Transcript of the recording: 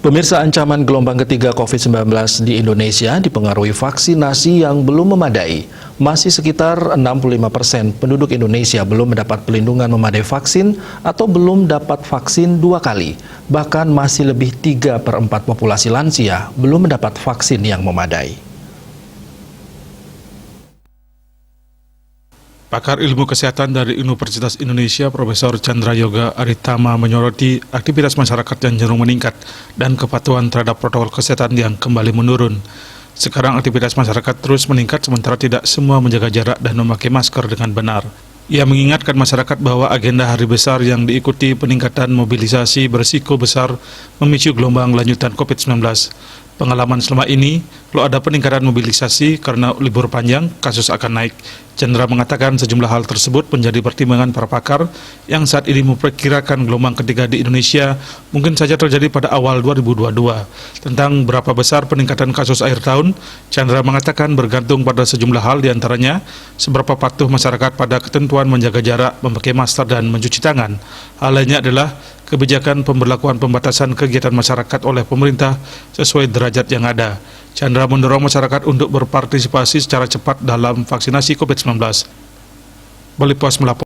Pemirsa, ancaman gelombang ketiga COVID-19 di Indonesia dipengaruhi vaksinasi yang belum memadai. Masih sekitar 65% penduduk Indonesia belum mendapat pelindungan memadai vaksin atau belum dapat vaksin 2 kali. Bahkan masih lebih 3/4 populasi lansia belum mendapat vaksin yang memadai. Pakar ilmu kesehatan dari Universitas Indonesia, Profesor Chandra Yoga Aritama menyoroti aktivitas masyarakat yang cenderung meningkat dan kepatuhan terhadap protokol kesehatan yang kembali menurun. Sekarang aktivitas masyarakat terus meningkat sementara tidak semua menjaga jarak dan memakai masker dengan benar. Ia mengingatkan masyarakat bahwa agenda hari besar yang diikuti peningkatan mobilisasi berisiko besar memicu gelombang lanjutan COVID-19. Pengalaman selama ini, kalau ada peningkatan mobilisasi karena libur panjang, kasus akan naik. Chandra mengatakan sejumlah hal tersebut menjadi pertimbangan para pakar yang saat ini memperkirakan gelombang ketiga di Indonesia mungkin saja terjadi pada awal 2022. Tentang berapa besar peningkatan kasus akhir tahun, Chandra mengatakan bergantung pada sejumlah hal, diantaranya seberapa patuh masyarakat pada ketentuan menjaga jarak, memakai masker, dan mencuci tangan. Hal lainnya adalah kebijakan pemberlakuan pembatasan kegiatan masyarakat oleh pemerintah sesuai derajat yang ada. Chandra mendorong masyarakat untuk berpartisipasi secara cepat dalam vaksinasi COVID-19. Bali Pos melapor.